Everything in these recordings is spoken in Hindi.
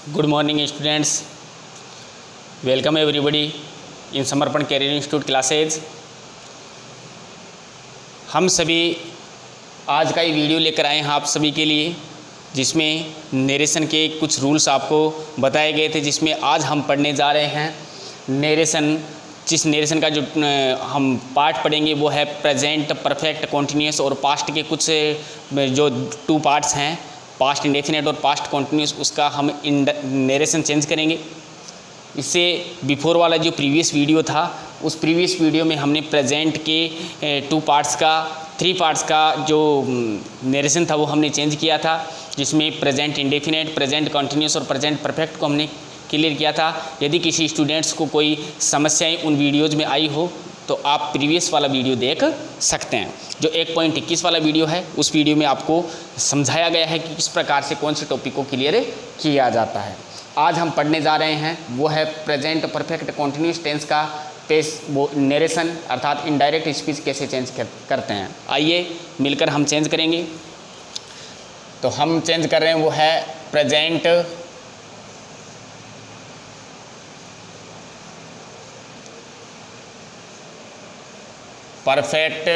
Good morning students, welcome everybody in समर्पण कैरियर इंस्टीट्यूट क्लासेज। हम सभी आज का ये वीडियो लेकर आए हैं आप सभी के लिए, जिसमें नरेशन के कुछ रूल्स आपको बताए गए थे, जिसमें आज हम पढ़ने जा रहे हैं नरेशन। जिस नरेशन का जो हम पार्ट पढ़ेंगे वो है प्रेजेंट, परफेक्ट, कॉन्टिन्यूस और पास्ट के कुछ जो 2 पार्ट्स हैं, पास्ट इंडेफिनेट और पास्ट कॉन्टिन्यूस, उसका हम नरेशन चेंज करेंगे। इससे बिफोर वाला जो प्रीवियस वीडियो था, उस प्रीवियस वीडियो में हमने प्रेजेंट के 3 पार्ट्स का जो नरेशन था वो हमने चेंज किया था, जिसमें प्रेजेंट इंडेफिनेट, प्रेजेंट कॉन्टिन्यूस और प्रेजेंट परफेक्ट को हमने क्लियर किया था। यदि किसी स्टूडेंट्स को कोई समस्याएं उन वीडियोज़ में आई हो तो आप प्रीवियस वाला वीडियो देख सकते हैं। जो 1.21 वाला वीडियो है, उस वीडियो में आपको समझाया गया है कि किस प्रकार से कौन से टॉपिक को क्लियर किया जाता है। आज हम पढ़ने जा रहे हैं वो है प्रेजेंट परफेक्ट कॉन्टिन्यूस टेंस का पेस वो नरेशन, अर्थात इनडायरेक्ट स्पीच कैसे चेंज करते हैं। आइए मिलकर हम चेंज करेंगे। तो हम चेंज कर रहे हैं वो है present perfect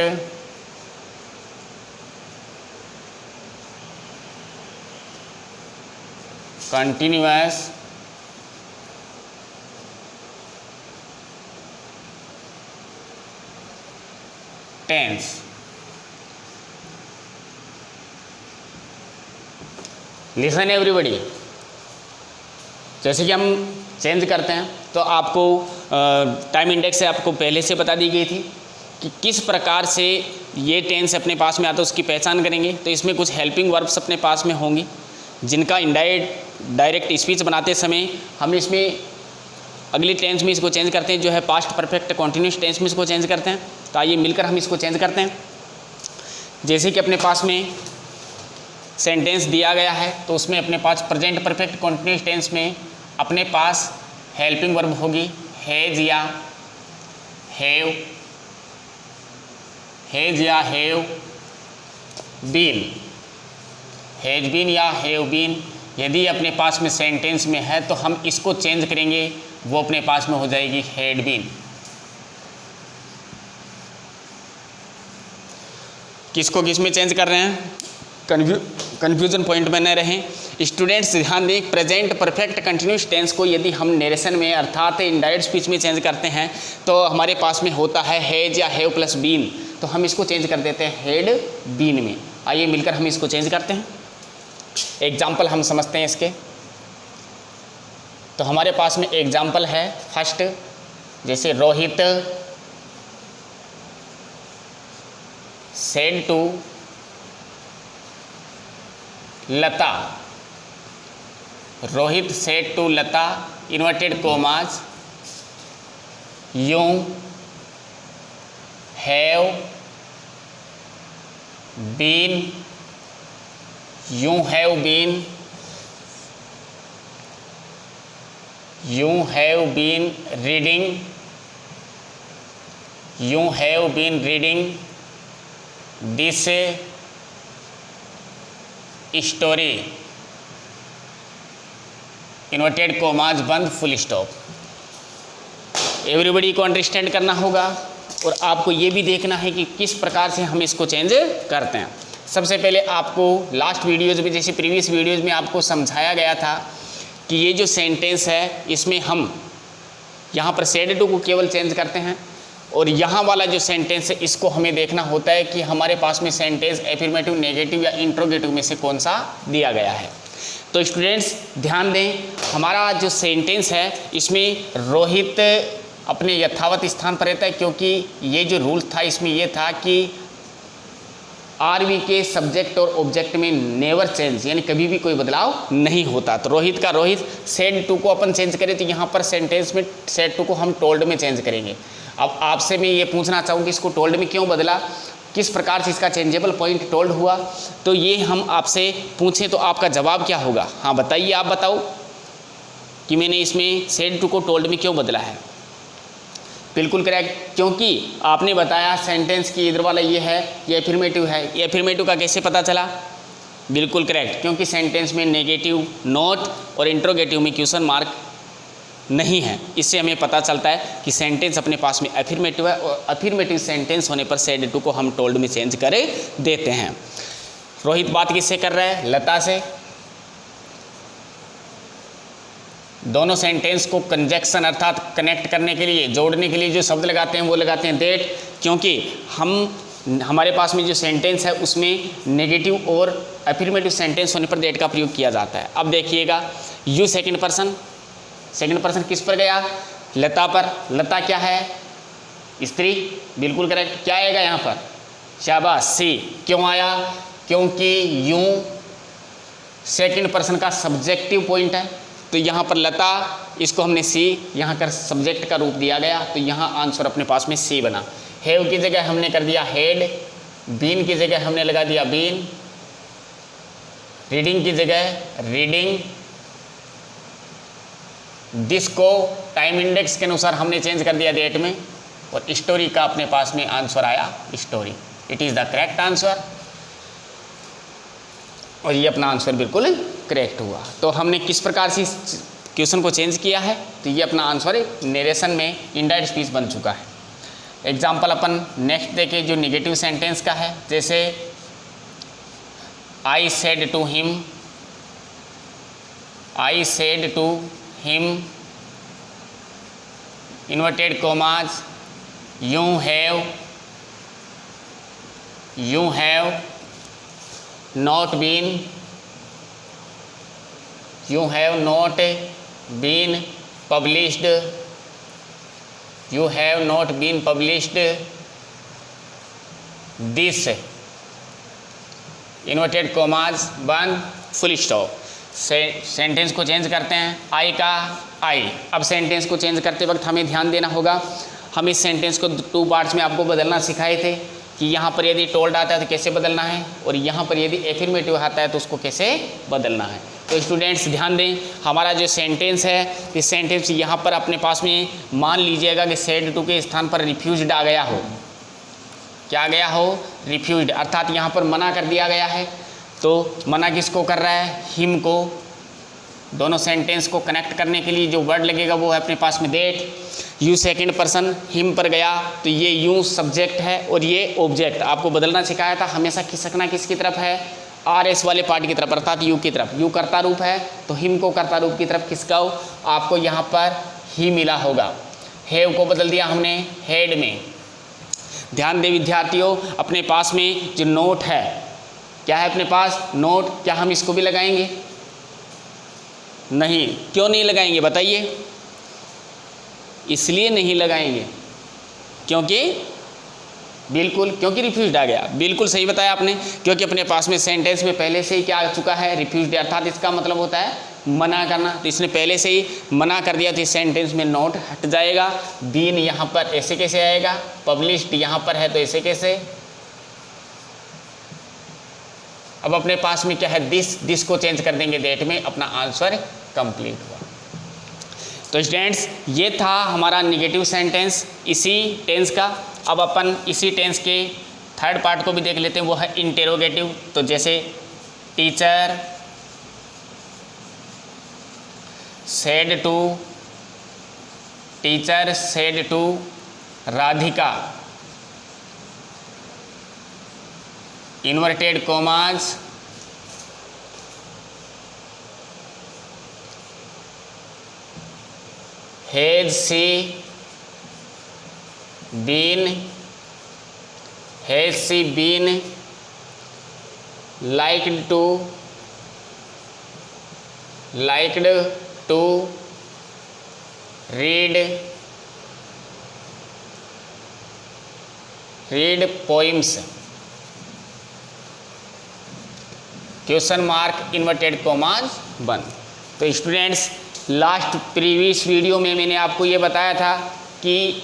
continuous tense. Listen everybody, जैसे कि हम चेंज करते हैं तो आपको टाइम इंडेक्स से आपको पहले से बता दी गई थी कि किस प्रकार से ये टेंस अपने पास में आता है, उसकी पहचान करेंगे। तो इसमें कुछ हेल्पिंग वर्ब्स अपने पास में होंगी, जिनका डायरेक्ट स्पीच बनाते समय हम इसमें अगली टेंस में इसको चेंज करते हैं, जो है पास्ट परफेक्ट कॉन्टिन्यूस टेंस में इसको चेंज करते हैं। तो आइए मिलकर हम इसको चेंज करते हैं। जैसे कि अपने पास में सेंटेंस दिया गया है, तो उसमें अपने पास प्रेजेंट परफेक्ट कॉन्टिन्यूस टेंस में अपने पास हेल्पिंग वर्ब होगी हैज़ या हैव, हैज़ या हैव बीन, हैज़ बीन या हैव बीन। यदि अपने पास में सेंटेंस में है तो हम इसको चेंज करेंगे, वो अपने पास में हो जाएगी हैड बीन। किसको किस में चेंज कर रहे हैं, कन्फ्यूजन पॉइंट में न रहें। स्टूडेंट्स ध्यान दें, प्रेजेंट परफेक्ट कंटिन्यूस टेंस को यदि हम नरेशन में अर्थात इनडायरेक्ट स्पीच में चेंज करते हैं तो हमारे पास में होता है हैज़ या हैव प्लस बीन, तो हम इसको चेंज कर देते हैं हैड बीन में। आइए मिलकर हम इसको चेंज करते हैं। एग्जाम्पल हम समझते हैं इसके। तो हमारे पास में एग्जाम्पल है फर्स्ट, जैसे Rohit said to Lata, Rohit said to Lata inverted commas you have been, you have been, you have been reading, you have been reading this story inverted commas बंद फुल स्टॉप। एवरीबडी को अंडरस्टैंड करना होगा और आपको ये भी देखना है कि किस प्रकार से हम इसको चेंज करते हैं। सबसे पहले आपको लास्ट वीडियोज़ में, जैसे प्रीवियस वीडियोज़ में आपको समझाया गया था कि ये जो सेंटेंस है इसमें हम यहाँ पर सेड टू को केवल चेंज करते हैं, और यहाँ वाला जो सेंटेंस है इसको हमें देखना होता है कि हमारे पास में सेंटेंस एफर्मेटिव, नेगेटिव या इंट्रोगेटिव में से कौन सा दिया गया है। तो स्टूडेंट्स ध्यान दें, हमारा जो सेंटेंस है इसमें रोहित अपने यथावत स्थान पर रहता है, क्योंकि ये जो रूल था इसमें ये था कि आरवी के सब्जेक्ट और ऑब्जेक्ट में नेवर चेंज, यानी कभी भी कोई बदलाव नहीं होता। तो रोहित का रोहित, सेड टू को अपन चेंज करें तो यहाँ पर सेंटेंस में सेड टू को हम टोल्ड में चेंज करेंगे। अब आपसे मैं ये पूछना चाहूँ कि इसको टोल्ड में क्यों बदला, किस प्रकार से इसका चेंजेबल पॉइंट टोल्ड हुआ। तो ये हम आपसे पूछें तो आपका जवाब क्या होगा? हाँ बताइए, आप बताओ कि मैंने इसमें सेड टू को टोल्ड में क्यों बदला है। बिल्कुल करेक्ट, क्योंकि आपने बताया सेंटेंस की इधर वाला ये है, ये एफर्मेटिव है। ये एफर्मेटिव का कैसे पता चला? बिल्कुल करेक्ट, क्योंकि सेंटेंस में नेगेटिव नोट और इंट्रोगेटिव में क्वेश्चन मार्क नहीं है। इससे हमें पता चलता है कि सेंटेंस अपने पास में अफर्मेटिव है, और अफर्मेटिव सेंटेंस होने पर सेड टू को हम टोल्ड में चेंज कर देते हैं। रोहित बात किससे कर रहा है? लता से। दोनों सेंटेंस को कंजक्शन अर्थात कनेक्ट करने के लिए, जोड़ने के लिए जो शब्द लगाते हैं वो लगाते हैं दैट, क्योंकि हमारे पास में जो सेंटेंस है उसमें नेगेटिव और अफर्मेटिव सेंटेंस होने पर दैट का प्रयोग किया जाता है। अब देखिएगा, यू सेकंड पर्सन किस पर गया? लता पर। लता क्या है? स्त्री। बिल्कुल करेक्ट। क्या आएगा यहाँ पर? शाबाश, सी। क्यों आया? क्योंकि यू सेकंड पर्सन का सब्जेक्टिव पॉइंट है, तो यहाँ पर लता, इसको हमने सी यहाँ कर सब्जेक्ट का रूप दिया गया, तो यहाँ आंसर अपने पास में सी बना। हैव की जगह हमने कर दिया हेड, बीन की जगह हमने लगा दिया बीन, रीडिंग की जगह रीडिंग, दिस को टाइम इंडेक्स के अनुसार हमने चेंज कर दिया डेट में, और स्टोरी का अपने पास में आंसर आया story. It is the correct answer, और ये अपना आंसर बिल्कुल करेक्ट हुआ। तो हमने किस प्रकार से क्वेश्चन को चेंज किया है, तो ये अपना आंसर नरेशन में इनडायरेक्ट स्पीच बन चुका है। एग्जाम्पल अपन नेक्स्ट देखें जो निगेटिव सेंटेंस का है, जैसे I said to him, I said to him, inverted commas, you have not been, you have not been published, you have not been published this, inverted commas, बंद, फुल स्टॉप। सेंटेंस को चेंज करते हैं, आई का आई। अब सेंटेंस को चेंज करते वक्त हमें ध्यान देना होगा, हम इस सेंटेंस को 2 पार्ट्स में आपको बदलना सिखाए थे कि यहाँ पर यदि टोल्ड आता है तो कैसे बदलना है, और यहाँ पर यदि एफर्मेटिव आता है तो उसको कैसे बदलना है। तो स्टूडेंट्स ध्यान दें, हमारा जो सेंटेंस है, इस सेंटेंस यहाँ पर अपने पास में मान लीजिएगा कि सेड टू के स्थान पर रिफ्यूज्ड आ गया हो। क्या आ गया हो? रिफ्यूज्ड, अर्थात यहाँ पर मना कर दिया गया है। तो मना किसको कर रहा है? हिम को। दोनों सेंटेंस को कनेक्ट करने के लिए जो वर्ड लगेगा वो है अपने पास में that. You second person him पर गया, तो ये यू सब्जेक्ट है और ये ऑब्जेक्ट। आपको बदलना सिखाया था, हमेशा खिसकना किसकी तरफ है? आर एस वाले पार्ट की तरफ, अर्थात यू की तरफ। यू कर्ता रूप है तो हिम को कर्ता रूप की तरफ खिसकाओ, आपको यहाँ पर ही मिला होगा। हैव को बदल दिया हमने हेड में। ध्यान दें विद्यार्थियों, अपने पास में जो नोट है, क्या है अपने पास? नोट। क्या हम इसको भी लगाएंगे? नहीं। क्यों नहीं लगाएंगे बताइए? इसलिए नहीं लगाएंगे क्योंकि क्योंकि रिफ्यूज्ड आ गया। बिल्कुल सही बताया आपने, क्योंकि अपने पास में सेंटेंस में पहले से ही क्या आ चुका है? रिफ्यूज्ड, अर्थात इसका मतलब होता है मना करना। तो इसने पहले से ही मना कर दिया, तो इस सेंटेंस में नोट हट जाएगा। बीन यहाँ पर ऐसे कैसे आएगा? पब्लिश्ड यहाँ पर है तो ऐसे कैसे? अब अपने पास में क्या है? दिस को चेंज कर देंगे दैट में, अपना आंसर कंप्लीट हुआ। तो स्टूडेंट्स, ये था हमारा निगेटिव सेंटेंस इसी टेंस का। अब अपन इसी टेंस के थर्ड पार्ट को भी देख लेते हैं, वो है इंटेरोगेटिव। तो जैसे teacher said to Radhika, inverted commas, has she been liked to read poems, question mark, inverted commas, बंद। तो स्टूडेंट्स, लास्ट प्रीवियस वीडियो में मैंने आपको ये बताया था कि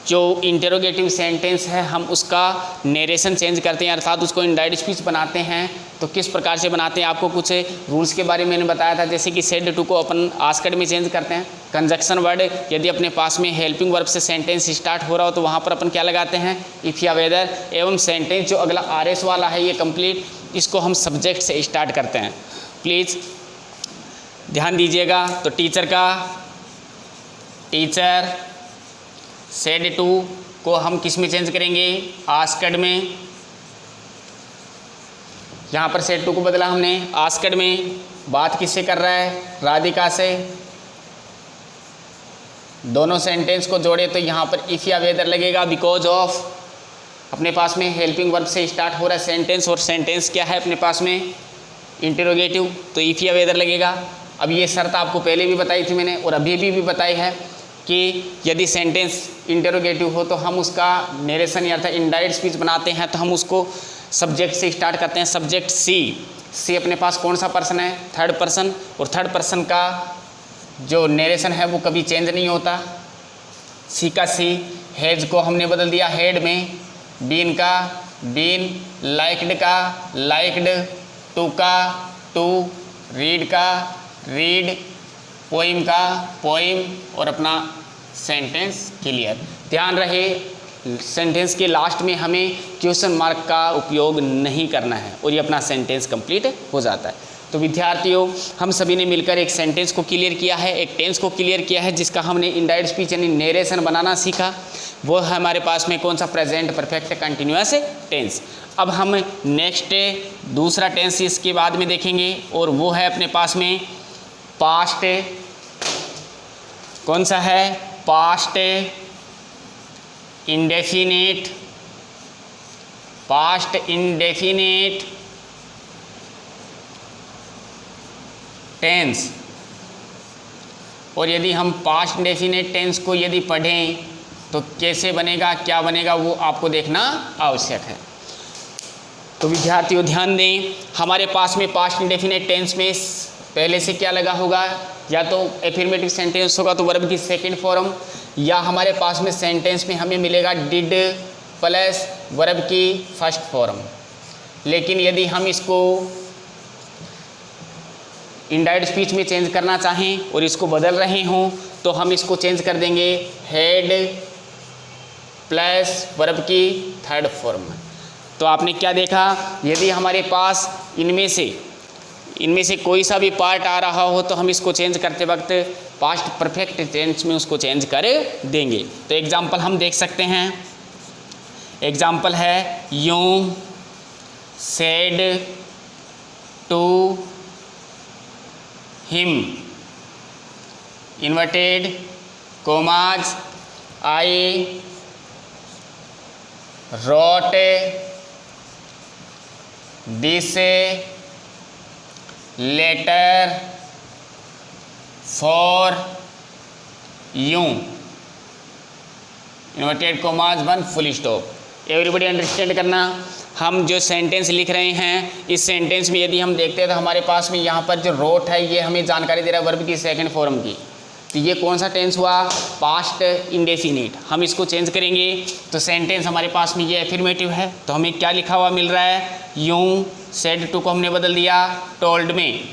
जो इंटेरोगेटिव सेंटेंस है हम उसका नरेशन चेंज करते हैं, अर्थात उसको इनडायरेक्ट स्पीच बनाते हैं। तो किस प्रकार से बनाते हैं, आपको कुछ रूल्स के बारे में मैंने बताया था। जैसे कि सेड टू को अपन आस्क्ड में चेंज करते हैं। कंजक्शन वर्ड, यदि अपने पास में हेल्पिंग वर्ब से सेंटेंस स्टार्ट हो रहा हो तो वहाँ पर अपन क्या लगाते हैं? इफ या वेदर। एवं सेंटेंस जो अगला आर एस वाला है ये कंप्लीट इसको हम सब्जेक्ट से स्टार्ट करते हैं। प्लीज़ ध्यान दीजिएगा। तो टीचर का, टीचर सेड टू को हम किस में चेंज करेंगे, आस्क्ड में। यहाँ पर सेड टू को बदला हमने आस्क्ड में। बात किससे कर रहा है, राधिका से। दोनों सेंटेंस को जोड़े तो यहाँ पर इफ या वेदर लगेगा, बिकॉज ऑफ अपने पास में हेल्पिंग वर्ब से स्टार्ट हो रहा है सेंटेंस, और सेंटेंस क्या है अपने पास में, इंटरोगेटिव, तो इफ या वेदर लगेगा। अब ये शर्त आपको पहले भी बताई थी मैंने और अभी भी बताई है कि यदि सेंटेंस इंटरोगेटिव हो तो हम उसका नरेशन या इनडायरेक्ट स्पीच बनाते हैं तो हम उसको सब्जेक्ट से स्टार्ट करते हैं। सब्जेक्ट सी अपने पास कौन सा पर्सन है, थर्ड पर्सन, और थर्ड पर्सन का जो नरेशन है वो कभी चेंज नहीं होता। सी का सी, हैज़ को हमने बदल दिया हेड में, बीन का बीन, लाइक्ड का लाइक्ड, टू का टू, रीड का रीड, पोइम का पोइम, और अपना सेंटेंस क्लियर। ध्यान रहे सेंटेंस के लास्ट में हमें क्वेश्चन मार्क का उपयोग नहीं करना है और ये अपना सेंटेंस कंप्लीट हो जाता है। तो विद्यार्थियों, हम सभी ने मिलकर एक सेंटेंस को क्लियर किया है, एक टेंस को क्लियर किया है, जिसका हमने इनडायरेक्ट स्पीच यानी नरेशन बनाना सीखा। वो है हमारे पास में कौन सा, प्रेजेंट परफेक्ट कंटिन्यूअस टेंस। अब हम नेक्स्ट दूसरा टेंस इसके बाद में देखेंगे और वो है अपने पास में पास्ट। कौन सा है, past indefinite, past indefinite tense. और यदि हम पास्ट इंडेफिनिट टेंस को यदि पढ़ें तो कैसे बनेगा, क्या बनेगा, वो आपको देखना आवश्यक है। तो विद्यार्थियों ध्यान दें, हमारे पास में पास्ट इंडेफिनिट टेंस में पहले से क्या लगा होगा, या तो एफर्मेटिव सेंटेंस होगा तो वर्ब की सेकंड फॉर्म, या हमारे पास में सेंटेंस में हमें मिलेगा डिड प्लस वर्ब की फर्स्ट फॉर्म। लेकिन यदि हम इसको इनडायरेक्ट स्पीच में चेंज करना चाहें और इसको बदल रहे हों तो हम इसको चेंज कर देंगे हेड प्लस वर्ब की थर्ड फॉर्म। तो आपने क्या देखा, यदि हमारे पास इनमें से कोई सा भी पार्ट आ रहा हो तो हम इसको चेंज करते वक्त पास्ट परफेक्ट टेंस में उसको चेंज कर देंगे। तो एग्जाम्पल हम देख सकते हैं। एग्जाम्पल है you said to him, inverted commas, I wrote this letter for you, inverted commas one full stop. Everybody understand करना। हम जो सेंटेंस लिख रहे हैं इस सेंटेंस में यदि हम देखते हैं तो हमारे पास में यहाँ पर जो रोट है ये हमें जानकारी दे रहा है वर्ब की सेकंड फॉर्म की। तो ये कौन सा टेंस हुआ, पास्ट इंडेफिनिट। हम इसको चेंज करेंगे तो सेंटेंस हमारे पास में ये एफर्मेटिव है तो हमें क्या लिखा हुआ मिल रहा है, यूं सेड टू को हमने बदल दिया टोल्ड में।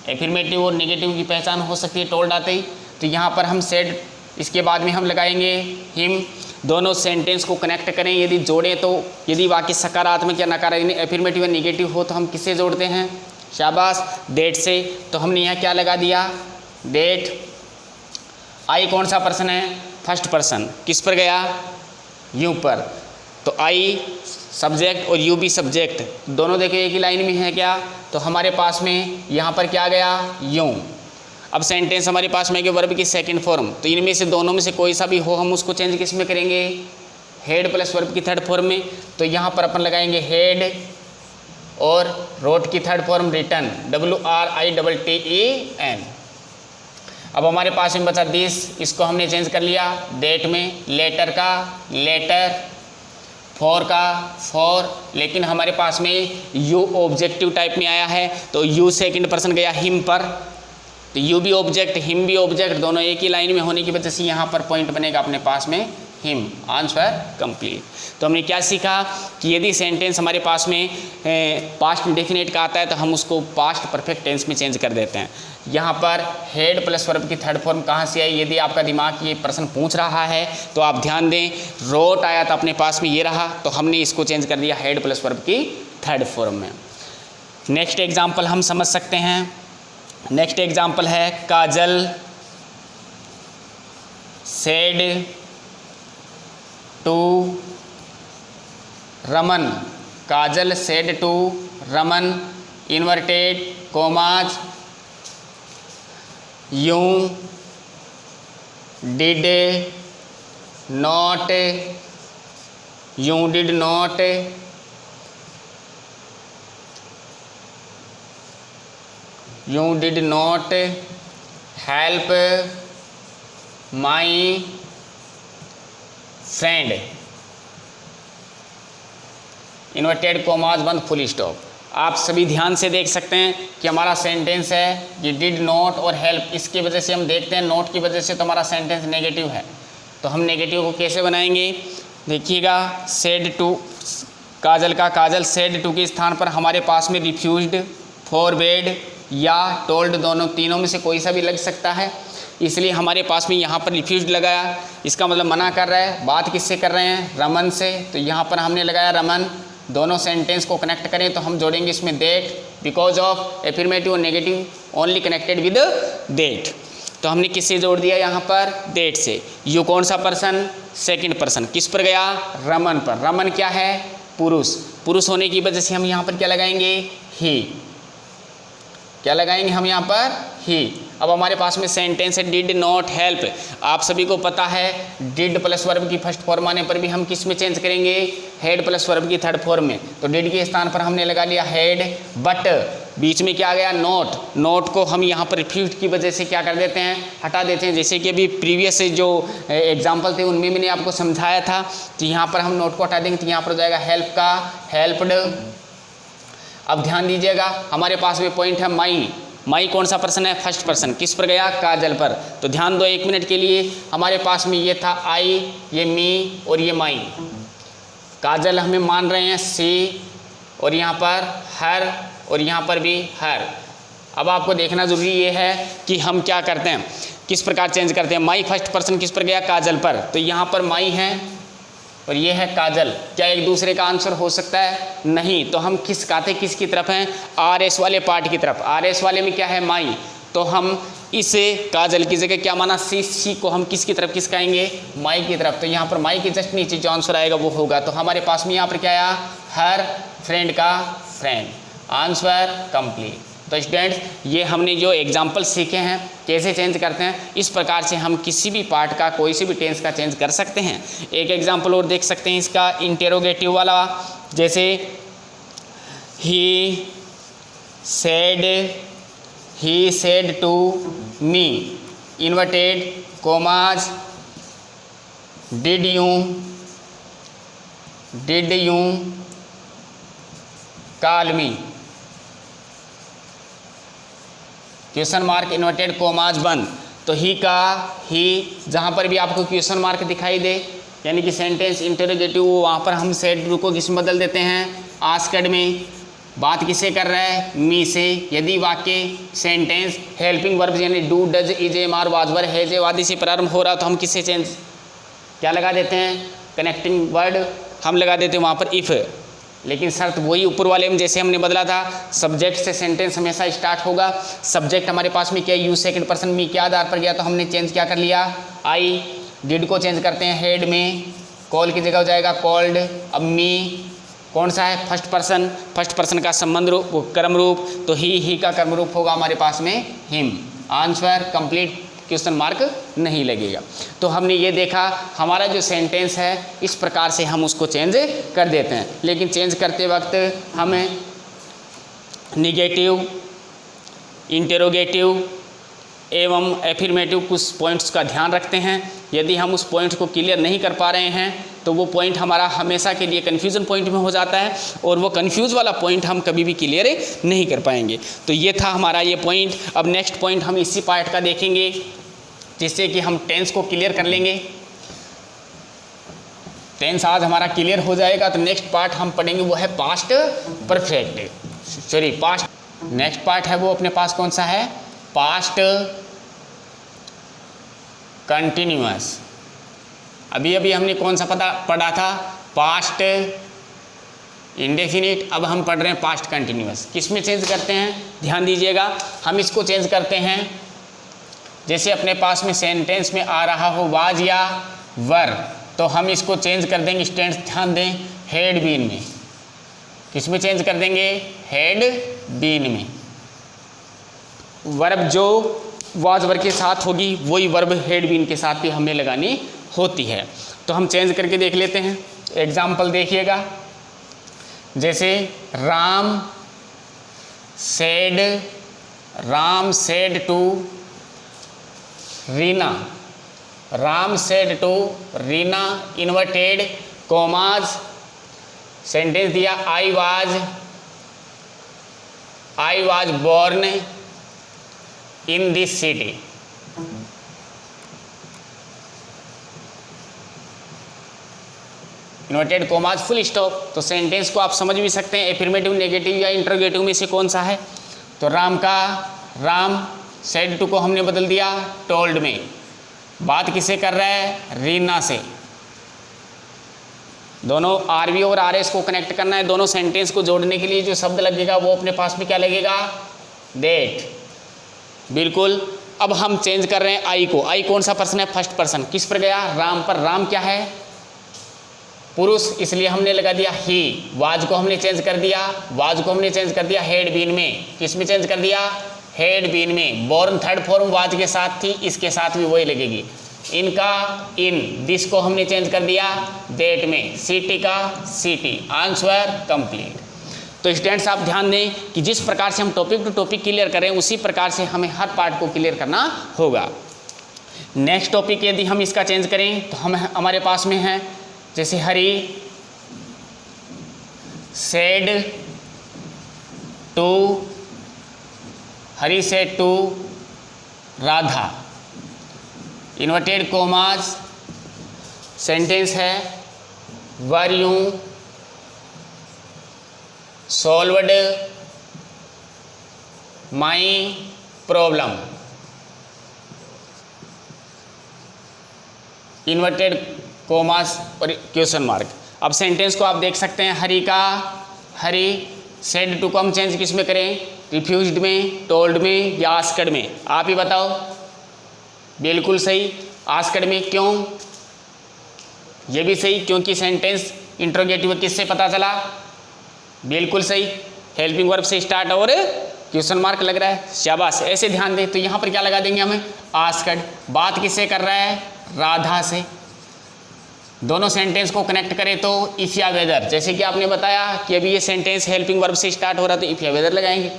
एफर्मेटिव और नेगेटिव की पहचान हो सकती है टोल्ड आते ही। तो यहाँ पर हम सेड, इसके बाद में हम लगाएंगे हिम। दोनों सेंटेंस को कनेक्ट करें, यदि जोड़ें तो यदि वाक्य सकारात्मक या नकारात्मक एफर्मेटिव या नेगेटिव हो तो हम किससे जोड़ते हैं, शाबाश, डेट से। तो हमने यहाँ क्या लगा दिया, डेट। आई कौन सा पर्सन है, फर्स्ट पर्सन, किस पर गया, यू पर। तो आई सब्जेक्ट और यू भी सब्जेक्ट, दोनों देखो एक ही लाइन में है क्या। तो हमारे पास में यहाँ पर क्या गया, यूं। अब सेंटेंस हमारे पास में वर्ब की सेकंड फॉर्म। तो इनमें से दोनों में से कोई सा भी हो हम उसको चेंज किस में करेंगे, हेड प्लस वर्ब की थर्ड फॉर्म में। तो यहाँ पर अपन लगाएंगे हेड और रोट की थर्ड फॉर्म रिटर्न, WRITTEN। अब हमारे पास में बचा दिस, इसको हमने चेंज कर लिया डेट में, लेटर का लेटर, फॉर का फॉर। लेकिन हमारे पास में यू ऑब्जेक्टिव टाइप में आया है तो यू सेकंड पर्सन गया हिम पर। तो यू भी ऑब्जेक्ट हिम भी ऑब्जेक्ट, दोनों एक ही लाइन में होने की वजह से यहाँ पर पॉइंट बनेगा अपने पास में हिम। Answer complete. तो हमने क्या सीखा कि यदि सेंटेंस हमारे पास में पास्ट इंडेफिनिट का आता है तो हम उसको पास्ट परफेक्ट टेंस में चेंज कर देते हैं। यहाँ पर हेड प्लस वर्ब की थर्ड फॉर्म कहाँ से आई, यदि आपका दिमाग ये प्रश्न पूछ रहा है तो आप ध्यान दें। रोट आया था अपने पास में, ये रहा, तो हमने इसको चेंज कर दिया हेड प्लस वर्ब की थर्ड फॉर्म में। नेक्स्ट एग्जाम्पल हम समझ सकते हैं। नेक्स्ट एग्जाम्पल है Kajal said to Raman. Kajal said to Raman, inverted commas, you did not, you did not you did not help my friend, inverted commas बंद, फुल स्टॉप। आप सभी ध्यान से देख सकते हैं कि हमारा सेंटेंस है ये डिड नॉट और हेल्प, इसकी वजह से हम देखते हैं नॉट की वजह से तो हमारा सेंटेंस नेगेटिव है। तो हम नेगेटिव को कैसे बनाएंगे, देखिएगा। सेड टू, काजल का काजल सेड टू के स्थान पर हमारे पास में रिफ्यूज्ड, फॉरबेड या टोल्ड, दोनों तीनों में से कोई सा भी लग सकता है। इसलिए हमारे पास में यहाँ पर रिफ्यूज्ड लगाया, इसका मतलब मना कर रहा है। बात किससे कर रहे हैं, रमन से, तो यहाँ पर हमने लगाया रमन। दोनों सेंटेंस को कनेक्ट करें तो हम जोड़ेंगे इसमें दैट, बिकॉज ऑफ, एफर्मेटिव और negative only connected with that. तो हमने किससे जोड़ दिया यहाँ पर, दैट से। यू कौन सा पर्सन, सेकंड पर्सन, किस पर गया, रमन पर। रमन क्या है, पुरुष। पुरुष होने की वजह से हम यहाँ पर क्या लगाएंगे, ही। क्या लगाएंगे हम यहाँ पर, ही। अब हमारे पास में सेंटेंस है डिड नॉट हेल्प। आप सभी को पता है डिड प्लस वर्ब की फर्स्ट फॉर्म आने पर भी हम किस में चेंज करेंगे, हेड प्लस वर्ब की थर्ड फॉर्म में। तो डिड के स्थान पर हमने लगा लिया हेड, बट बीच में क्या आ गया, नॉट। नॉट को हम यहाँ पर रिफ्यूज की वजह से क्या कर देते हैं, हटा देते हैं। जैसे कि अभी प्रीवियस जो एग्जाम्पल थे उनमें मैंने आपको समझाया था। तो यहाँ पर हम नॉट को हटा देंगे तो यहाँ पर हो जाएगा हेल्प का हेल्प्ड। अब ध्यान दीजिएगा, हमारे पास में पॉइंट है माई। माई कौन सा पर्सन है, फर्स्ट पर्सन, किस पर गया, काजल पर। तो ध्यान दो 1 मिनट के लिए, हमारे पास में ये था आई, ये मी और ये माई। काजल हमें मान रहे हैं सी, और यहाँ पर हर, और यहाँ पर भी हर। अब आपको देखना जरूरी ये है कि हम क्या करते हैं, किस प्रकार चेंज करते हैं। माई फर्स्ट पर्सन किस पर गया, काजल पर। तो यहाँ पर माई है और ये है काजल। क्या एक दूसरे का आंसर हो सकता है, नहीं। तो हम किस काते किसकी तरफ हैं, आर एस वाले पार्ट की तरफ। आर एस वाले में क्या है, माई। तो हम इसे काजल की जगह क्या माना, सी। सी को हम किसकी तरफ खिसकाएंगे, माई की तरफ। तो यहाँ पर माई के जस्ट नीचे जो आंसर आएगा वो होगा। तो हमारे पास में यहाँ पर क्या आया, हर फ्रेंड का फ्रेंड। Answer complete. तो स्टूडेंट्स, ये हमने जो एग्जाम्पल सीखे हैं कैसे चेंज करते हैं, इस प्रकार से हम किसी भी पार्ट का, कोई सी भी टेंस का चेंज कर सकते हैं। एक एग्जाम्पल और देख सकते हैं इसका, इंटेरोगेटिव वाला। जैसे he said to me, inverted commas, did you call me, question mark, inverted commas बंद। तो ही का ही, जहाँ पर भी आपको क्वेश्चन मार्क दिखाई दे, यानी कि सेंटेंस इंटरोगेटिव, वहाँ पर हम सेड टू को किस में बदल देते हैं, आस्क्ड में। बात किससे कर रहा है, मी से। यदि वाक्य सेंटेंस हेल्पिंग वर्ब यानी do, does, is, am, are, was, were, has, आदि से प्रारंभ हो रहा तो हम किससे चेंज क्या लगा देते हैं, कनेक्टिंग वर्ड हम लगा देते हैं वहाँ पर इफ़। लेकिन शर्त वही ऊपर वाले में जैसे हमने बदला था, सब्जेक्ट से सेंटेंस हमेशा स्टार्ट होगा। सब्जेक्ट हमारे पास में क्या, यू सेकंड पर्सन मी के आधार पर गया तो हमने चेंज क्या कर लिया, आई। डिड को चेंज करते हैं हेड में, कॉल की जगह हो जाएगा कॉल्ड। अब मी कौन सा है, फर्स्ट पर्सन। फर्स्ट पर्सन का संबंध रूप, कर्म रूप, तो ही का कर्म रूप होगा हमारे पास में him. Answer complete, question mark नहीं लगेगा। तो हमने ये देखा हमारा जो सेंटेंस है इस प्रकार से हम उसको चेंज कर देते हैं। लेकिन चेंज करते वक्त हमें निगेटिव, इंटेरोगेटिव एवं एफर्मेटिव कुछ पॉइंट्स का ध्यान रखते हैं। यदि हम उस पॉइंट को क्लियर नहीं कर पा रहे हैं तो वो पॉइंट हमारा हमेशा के लिए कन्फ्यूज़न पॉइंट में हो जाता है, और वो कन्फ्यूज़ वाला पॉइंट हम कभी भी क्लियर नहीं कर पाएंगे। तो ये था हमारा ये पॉइंट। अब नेक्स्ट पॉइंट हम इसी पार्ट का देखेंगे जिससे कि हम टेंस को क्लियर कर लेंगे। टेंस आज हमारा क्लियर हो जाएगा तो नेक्स्ट पार्ट हम पढ़ेंगे वो है past perfect, sorry past. Next part है वो अपने पास कौन सा है, पास्ट कंटिन्यूअस। अभी अभी हमने कौन सा पढ़ा था, पास्ट इंडेफिनिट। अब हम पढ़ रहे हैं पास्ट कंटिन्यूअस। किस में चेंज करते हैं, ध्यान दीजिएगा। हम इसको चेंज करते हैं, जैसे अपने पास में सेंटेंस में आ रहा हो वाज या वर, तो हम इसको चेंज कर देंगे स्टेंस, ध्यान दें, हैड बीन में। किस में चेंज कर देंगे, हैड बीन में। वर्ब जो वाज वर के साथ होगी वही वर्ब हैड बीन के साथ भी हमें लगानी होती है। तो हम चेंज करके देख लेते हैं। एग्जाम्पल देखिएगा, जैसे Ram said to Reena, Ram said to Reena, inverted commas, sentence दिया I was born in this city. Inverted commas full stop. तो सेंटेंस को आप समझ भी सकते हैं एफर्मेटिव, नेगेटिव या इंटरोगेटिव में से कौन सा है। तो राम सेड टू को हमने बदल दिया टोल्ड में। बात किससे कर रहा है, रीना से। दोनों आरवी और आरएस को कनेक्ट करना है। दोनों सेंटेंस को जोड़ने के लिए जो शब्द लगेगा वो अपने पास में क्या लगेगा, दैट। बिल्कुल। अब हम चेंज कर रहे हैं आई को। आई कौन सा पर्सन है, फर्स्ट पर्सन। किस पर गया, राम पर। राम क्या है, पुरुष, इसलिए हमने लगा दिया ही। वाज को हमने चेंज कर दिया हेड बीन में। किस में चेंज कर दिया, हेड बीन में। बोर्न थर्ड फॉर्म वाज के साथ थी, इसके साथ भी वही लगेगी। इनका इन, दिस को हमने चेंज कर दिया दैट में। सिटी का सिटी। Answer complete. तो स्टूडेंट्स आप ध्यान दें कि जिस प्रकार से हम टॉपिक टू टॉपिक क्लियर करें उसी प्रकार से हमें हर पार्ट को क्लियर करना होगा। नेक्स्ट टॉपिक यदि हम इसका चेंज करें तो हमारे पास में है, जैसे Hari said to Radha, inverted commas, sentence है were you solved my problem, inverted commas और क्वेश्चन मार्क। अब सेंटेंस को आप देख सकते हैं, हरी सेड टू को हम चेंज किस में करें, रिफ्यूज्ड में, टोल्ड में या आस्क्ड में, आप ही बताओ। बिल्कुल सही, आस्क्ड में। क्यों, ये भी सही, क्योंकि सेंटेंस इंट्रोगेटिव किससे पता चला, बिल्कुल सही, हेल्पिंग वर्ब से स्टार्ट और क्वेश्चन मार्क लग रहा है, शाबाश। ऐसे ध्यान दें। तो यहाँ पर क्या लगा देंगे हमें, आस्क्ड। बात किससे कर रहा है, राधा से। दोनों सेंटेंस को कनेक्ट करें तो इफ या वेदर, जैसे कि आपने बताया कि अभी ये सेंटेंस हेल्पिंग वर्ब से स्टार्ट हो रहा तो इफ या वेदर लगाएंगे।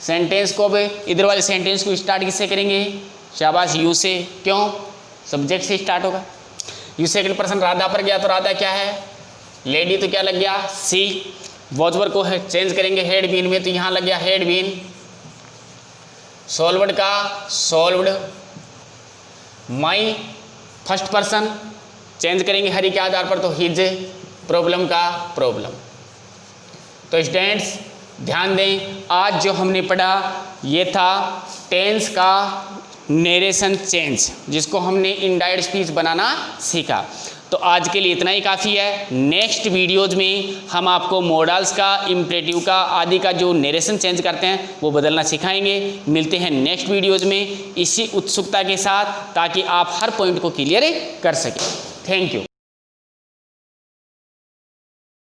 सेंटेंस को अब इधर वाले सेंटेंस को स्टार्ट किससे करेंगे, शाबाश, यू से। क्यों, सब्जेक्ट से स्टार्ट होगा। यू सेकंड पर्सन राधा पर गया तो राधा क्या है, लेडी, तो क्या लग गया, सी। वॉजवर को चेंज करेंगे हेड बीन में, तो यहाँ लग गया हेड बीन। सॉल्वड का solved, my first person change करेंगे हरी के आधार पर, तो हिज, प्रॉब्लम का प्रॉब्लम। तो स्टूडेंट्स ध्यान दें, आज जो हमने पढ़ा ये था टेंस का नरेशन चेंज, जिसको हमने इनडायरेक्ट स्पीच बनाना सीखा। तो आज के लिए इतना ही काफ़ी है। नेक्स्ट वीडियोज़ में हम आपको मॉडल्स का, इम्परेटिव का, आदि का जो नरेशन चेंज करते हैं वो बदलना सिखाएंगे। मिलते हैं नेक्स्ट वीडियोज़ में इसी उत्सुकता के साथ, ताकि आप हर पॉइंट को क्लियर कर सकें। Thank you.